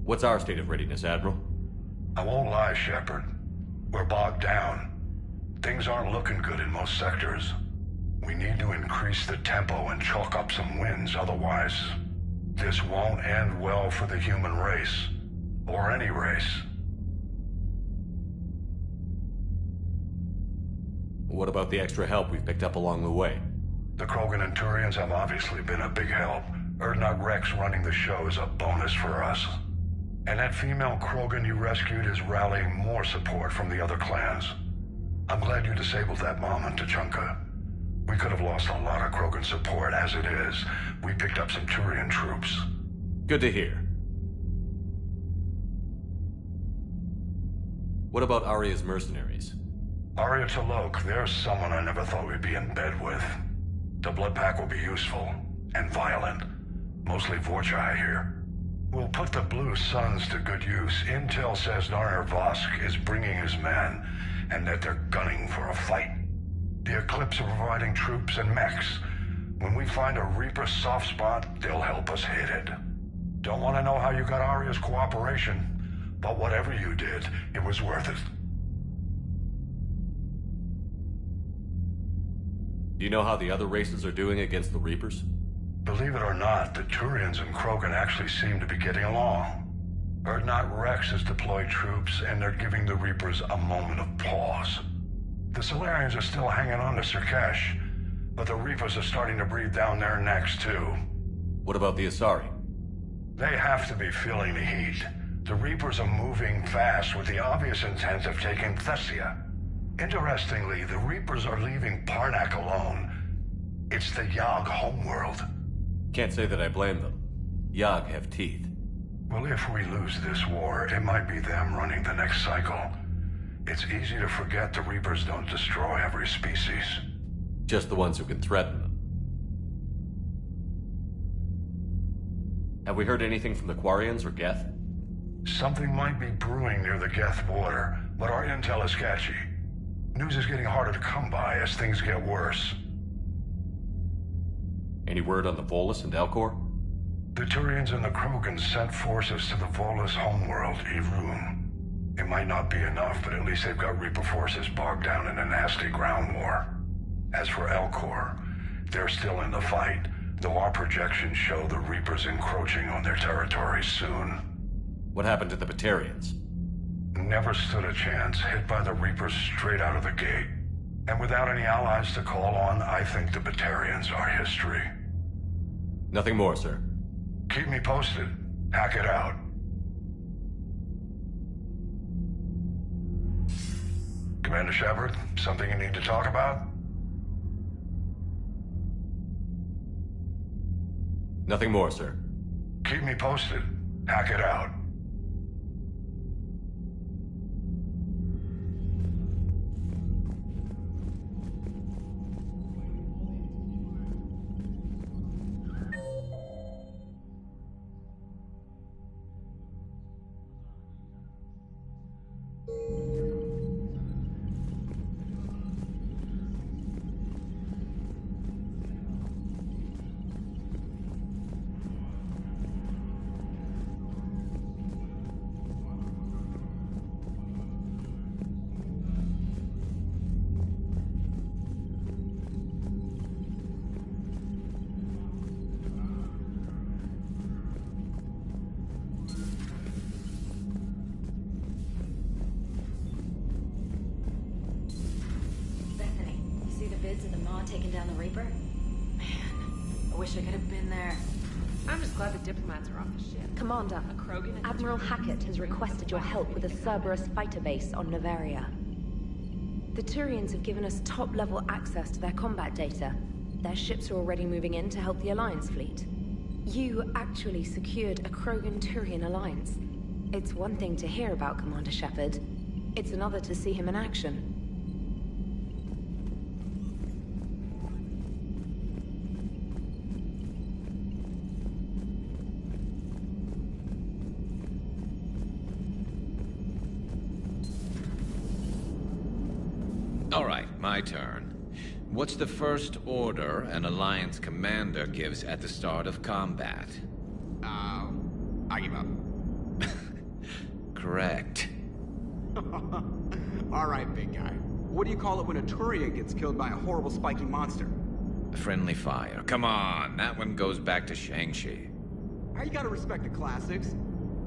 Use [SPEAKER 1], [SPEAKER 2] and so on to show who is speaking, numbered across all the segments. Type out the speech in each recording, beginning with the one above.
[SPEAKER 1] What's our state of readiness, Admiral?
[SPEAKER 2] I won't lie, Shepard. We're bogged down. Things aren't looking good in most sectors. We need to increase the tempo and chalk up some wins, otherwise this won't end well for the human race. Or any race.
[SPEAKER 1] What about the extra help we've picked up along the way?
[SPEAKER 2] The Krogan and Turians have obviously been a big help. Erdnot Rex running the show is a bonus for us. And that female Krogan you rescued is rallying more support from the other clans. I'm glad you disabled that mom in Tuchanka. We could have lost a lot of Krogan support as it is. We picked up some Turian troops.
[SPEAKER 1] Good to hear. What about Arya's mercenaries?
[SPEAKER 2] Arya T'Loak, there's someone I never thought we'd be in bed with. The Blood Pack will be useful. And violent. Mostly Vorcha, I hear. We'll put the Blue Suns to good use. Intel says Narner Vosk is bringing his men, and that they're gunning for a fight. The Eclipse are providing troops and mechs. When we find a Reaper soft spot, they'll help us hit it. Don't want to know how you got Arya's cooperation, but whatever you did, it was worth it.
[SPEAKER 1] Do you know how the other races are doing against the Reapers?
[SPEAKER 2] Believe it or not, the Turians and Krogan actually seem to be getting along. Erdnot Rex has deployed troops, and they're giving the Reapers a moment of pause. The Solarians are still hanging on to Sirkesh, but the Reapers are starting to breathe down their necks, too.
[SPEAKER 1] What about the Asari?
[SPEAKER 2] They have to be feeling the heat. The Reapers are moving fast with the obvious intent of taking Thessia. Interestingly, the Reapers are leaving Parnak alone. It's the Yag homeworld.
[SPEAKER 1] Can't say that I blame them. Yag have teeth.
[SPEAKER 2] Well, if we lose this war, it might be them running the next cycle. It's easy to forget the Reapers don't destroy every species.
[SPEAKER 1] Just the ones who can threaten them. Have we heard anything from the Quarians or Geth?
[SPEAKER 2] Something might be brewing near the Geth border, but our intel is sketchy. News is getting harder to come by as things get worse.
[SPEAKER 1] Any word on the Volus and Elcor?
[SPEAKER 2] The Turians and the Krogan sent forces to the Volus homeworld, Irun. It might not be enough, but at least they've got Reaper forces bogged down in a nasty ground war. As for Elcor, they're still in the fight, though our projections show the Reapers encroaching on their territory soon.
[SPEAKER 1] What happened to the Batarians?
[SPEAKER 2] Never stood a chance, hit by the Reapers straight out of the gate. And without any allies to call on, I think the Batarians are history.
[SPEAKER 1] Nothing more, sir.
[SPEAKER 2] Keep me posted. Hack it out. Commander Shepard, something you need to talk about?
[SPEAKER 1] Nothing more, sir.
[SPEAKER 2] Keep me posted. Hack it out.
[SPEAKER 3] Of the Maw taking down the Reaper? Man, I wish I could have been there.
[SPEAKER 4] I'm just glad the diplomats are off the ship.
[SPEAKER 5] Commander,
[SPEAKER 4] A Krogan and
[SPEAKER 5] Admiral
[SPEAKER 4] Turian.
[SPEAKER 5] Hackett has requested your help with a Cerberus fighter base on Novaria. The Turians have given us top-level access to their combat data. Their ships are already moving in to help the Alliance fleet. You actually secured a Krogan-Turian alliance. It's one thing to hear about Commander Shepard. It's another to see him in action.
[SPEAKER 6] All right, my turn. What's the first order an Alliance commander gives at the start of combat?
[SPEAKER 7] I give up.
[SPEAKER 6] correct.
[SPEAKER 7] All right, big guy. What do you call it when a Turian gets killed by a horrible spiky monster?
[SPEAKER 6] Friendly fire. Come on, that one goes back to Shang-Chi.
[SPEAKER 7] You gotta respect the classics.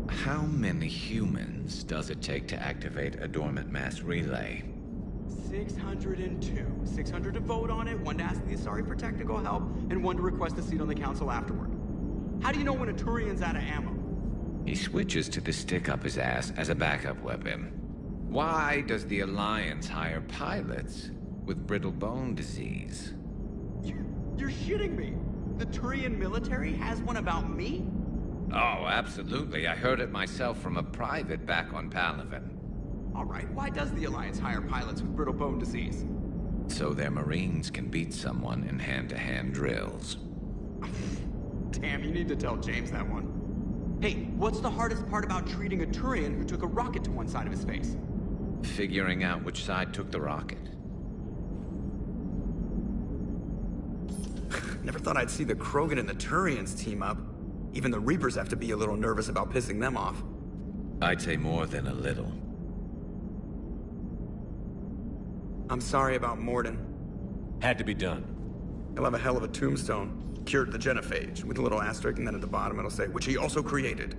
[SPEAKER 6] How many humans does it take to activate a dormant mass relay?
[SPEAKER 7] 602. 600 to vote on it, 1 to ask the Asari for technical help, and 1 to request a seat on the council afterward. How do you know when a Turian's out of ammo?
[SPEAKER 6] He switches to the stick up his ass as a backup weapon. Why does the Alliance hire pilots with brittle bone disease?
[SPEAKER 7] You're shitting me. The Turian military has one about me?
[SPEAKER 6] Oh, absolutely. I heard it myself from a private back on Palaven.
[SPEAKER 7] All right, why does the Alliance hire pilots with brittle bone disease?
[SPEAKER 6] So their Marines can beat someone in hand-to-hand drills.
[SPEAKER 7] Damn, you need to tell James that one. Hey, what's the hardest part about treating a Turian who took a rocket to one side of his face?
[SPEAKER 6] Figuring out which side took the rocket.
[SPEAKER 7] Never thought I'd see the Krogan and the Turians team up. Even the Reapers have to be a little nervous about pissing them off.
[SPEAKER 6] I'd say more than a little.
[SPEAKER 7] I'm sorry about Morden.
[SPEAKER 1] Had to be done.
[SPEAKER 7] He'll have a hell of a tombstone. Cured the genophage, with a little asterisk, and then at the bottom it'll say, which he also created.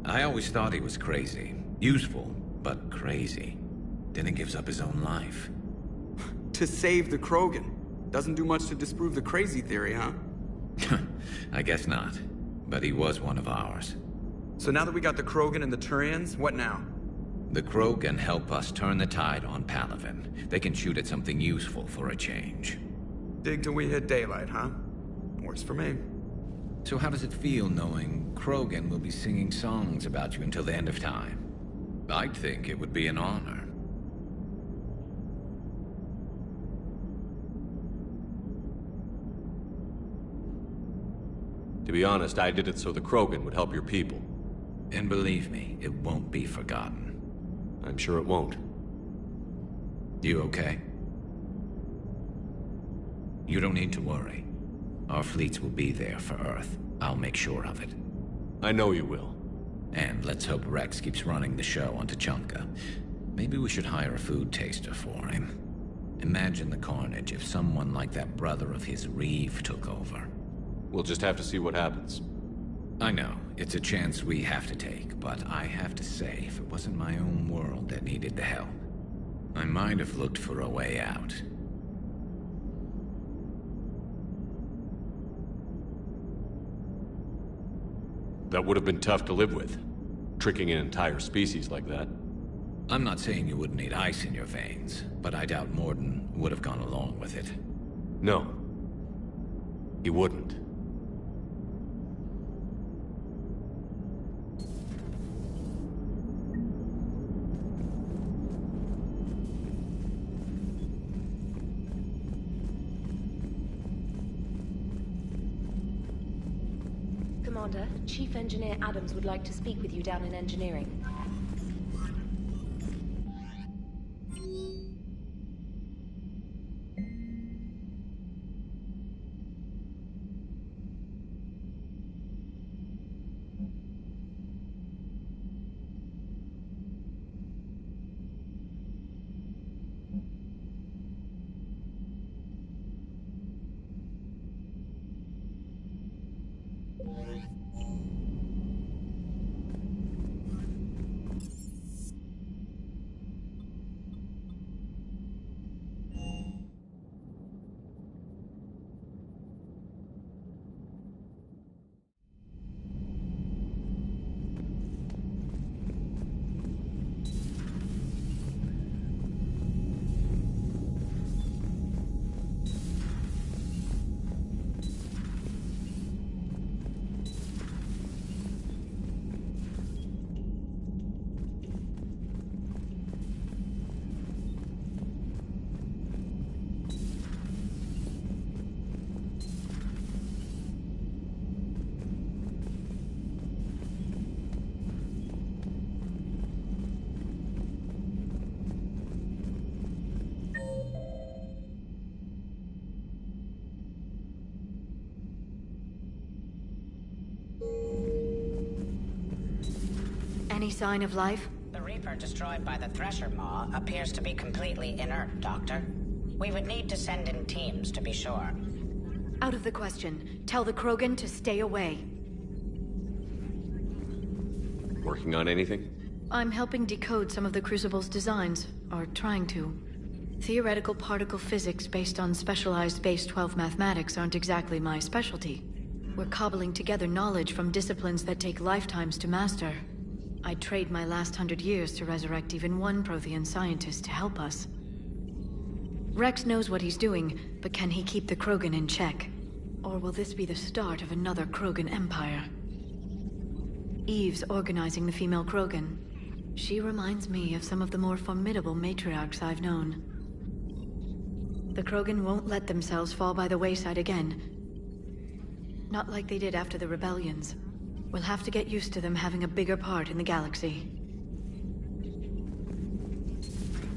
[SPEAKER 6] I always thought he was crazy. Useful, but crazy. Then he gives up his own life.
[SPEAKER 7] To save the Krogan. Doesn't do much to disprove the crazy theory, huh?
[SPEAKER 6] I guess not. But he was one of ours.
[SPEAKER 7] So now that we got the Krogan and the Turians, what now?
[SPEAKER 6] The Krogan help us turn the tide on Palaven. They can shoot at something useful for a change.
[SPEAKER 7] Dig till we hit daylight, huh? Works for me.
[SPEAKER 6] So how does it feel knowing Krogan will be singing songs about you until the end of time? I'd think it would be an honor.
[SPEAKER 1] To be honest, I did it so the Krogan would help your people.
[SPEAKER 6] And believe me, it won't be forgotten.
[SPEAKER 1] I'm sure it won't.
[SPEAKER 6] You okay? You don't need to worry. Our fleets will be there for Earth. I'll make sure of it.
[SPEAKER 1] I know you will.
[SPEAKER 6] And let's hope Rex keeps running the show on Tuchanka. Maybe we should hire a food taster for him. Imagine the carnage if someone like that brother of his, Reeve, took over.
[SPEAKER 1] We'll just have to see what happens.
[SPEAKER 6] I know, it's a chance we have to take, but I have to say, if it wasn't my own world that needed the help, I might have looked for a way out.
[SPEAKER 1] That would have been tough to live with. Tricking an entire species like that.
[SPEAKER 6] I'm not saying you wouldn't need ice in your veins, but I doubt Morden would have gone along with it.
[SPEAKER 1] No. He wouldn't.
[SPEAKER 5] Commander, Chief Engineer Adams would like to speak with you down in engineering.
[SPEAKER 3] Any sign of life?
[SPEAKER 8] Reaper destroyed by the Thresher Maw appears to be completely inert, Doctor. We would need to send in teams to be sure.
[SPEAKER 5] Out of the question. Tell the Krogan to stay away.
[SPEAKER 1] Working on anything?
[SPEAKER 9] I'm helping decode some of the Crucible's designs, or trying to. Theoretical particle physics based on specialized base 12 mathematics aren't exactly my specialty. We're cobbling together knowledge from disciplines that take lifetimes to master. I'd trade my last 100 years to resurrect even one Prothean scientist to help us. Rex knows what he's doing, but can he keep the Krogan in check? Or will this be the start of another Krogan empire? Eve's organizing the female Krogan. She reminds me of some of the more formidable matriarchs I've known. The Krogan won't let themselves fall by the wayside again. Not like they did after the rebellions. We'll have to get used to them having a bigger part in the galaxy.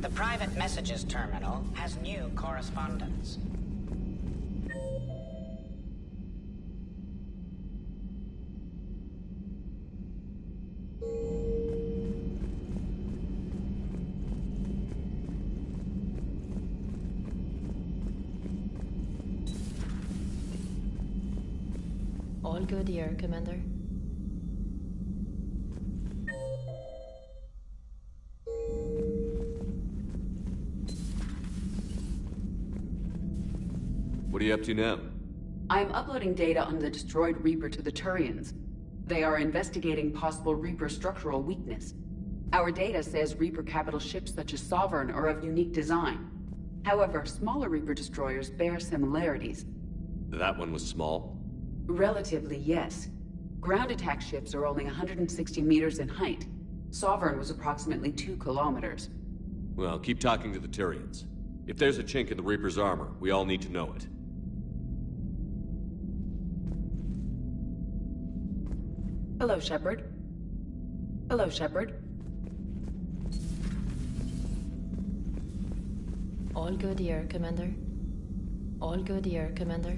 [SPEAKER 8] The private messages terminal has new correspondence.
[SPEAKER 3] All good here, Commander.
[SPEAKER 1] What are you up to now?
[SPEAKER 10] I am uploading data on the destroyed Reaper to the Turians. They are investigating possible Reaper structural weakness. Our data says Reaper capital ships such as Sovereign are of unique design. However, smaller Reaper destroyers bear similarities.
[SPEAKER 1] That one was small?
[SPEAKER 10] Relatively, yes. Ground attack ships are only 160 meters in height. Sovereign was approximately 2 kilometers.
[SPEAKER 1] Well, keep talking to the Turians. If there's a chink in the Reaper's armor, we all need to know it.
[SPEAKER 10] Hello, Shepard. Hello, Shepard.
[SPEAKER 3] All good here, Commander. All good here, Commander.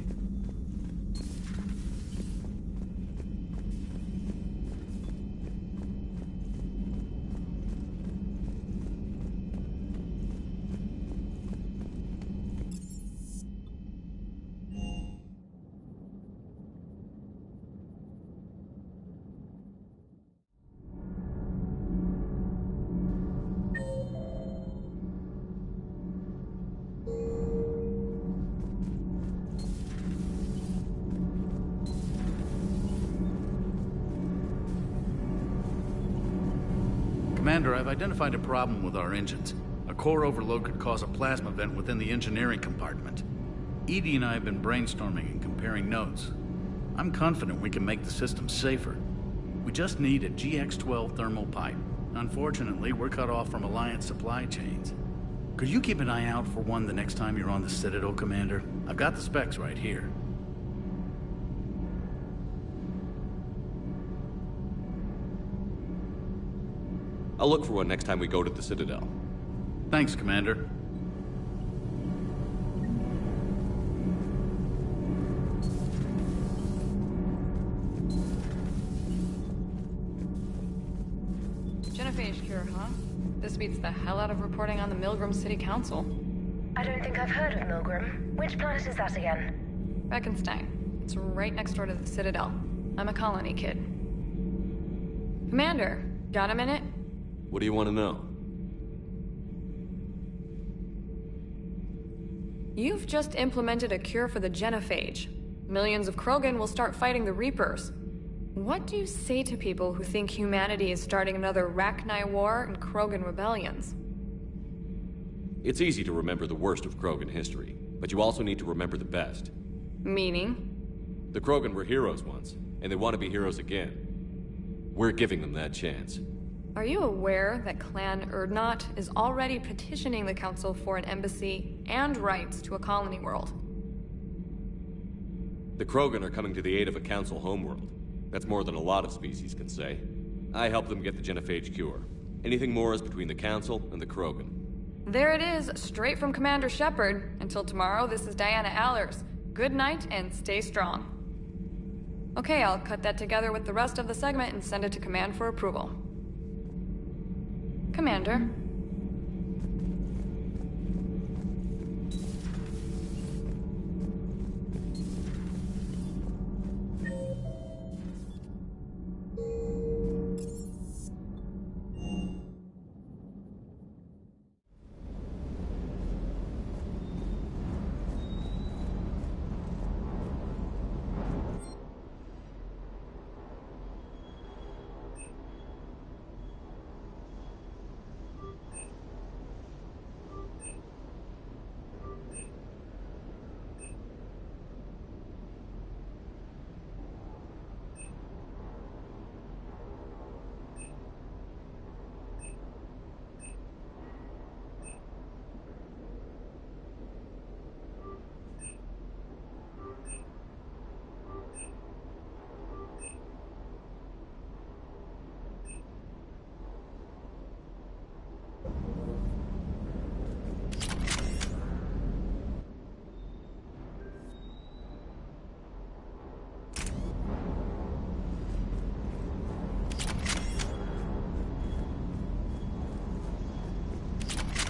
[SPEAKER 11] Commander, I've identified a problem with our engines. A core overload could cause a plasma vent within the engineering compartment. Edie and I have been brainstorming and comparing notes. I'm confident we can make the system safer. We just need a GX-12 thermal pipe. Unfortunately, we're cut off from Alliance supply chains. Could you keep an eye out for one the next time you're on the Citadel, Commander? I've got the specs right here.
[SPEAKER 1] I'll look for one next time we go to the Citadel.
[SPEAKER 11] Thanks, Commander.
[SPEAKER 4] Genophage cure, huh? This beats the hell out of reporting on the Milgram City Council.
[SPEAKER 5] I don't think I've heard of Milgram. Which planet is that again?
[SPEAKER 4] Beckenstein. It's right next door to the Citadel. I'm a colony kid. Commander, got a minute?
[SPEAKER 1] What do you want to know?
[SPEAKER 4] You've just implemented a cure for the genophage. Millions of Krogan will start fighting the Reapers. What do you say to people who think humanity is starting another Rachni War and Krogan rebellions?
[SPEAKER 1] It's easy to remember the worst of Krogan history, but you also need to remember the best.
[SPEAKER 4] Meaning?
[SPEAKER 1] The Krogan were heroes once, and they want to be heroes again. We're giving them that chance.
[SPEAKER 4] Are you aware that Clan Urdnot is already petitioning the Council for an embassy and rights to a colony world?
[SPEAKER 1] The Krogan are coming to the aid of a Council homeworld. That's more than a lot of species can say. I helped them get the genophage cure. Anything more is between the Council and the Krogan.
[SPEAKER 4] There it is, straight from Commander Shepard. Until tomorrow, this is Diana Allers. Good night and stay strong. Okay, I'll cut that together with the rest of the segment and send it to Command for approval. Commander.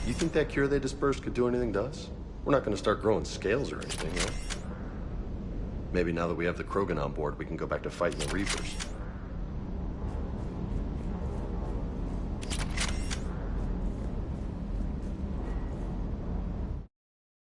[SPEAKER 12] You think that cure they dispersed could do anything to us? We're not going to start growing scales or anything, right? Maybe now that we have the Krogan on board, we can go back to fighting the Reapers.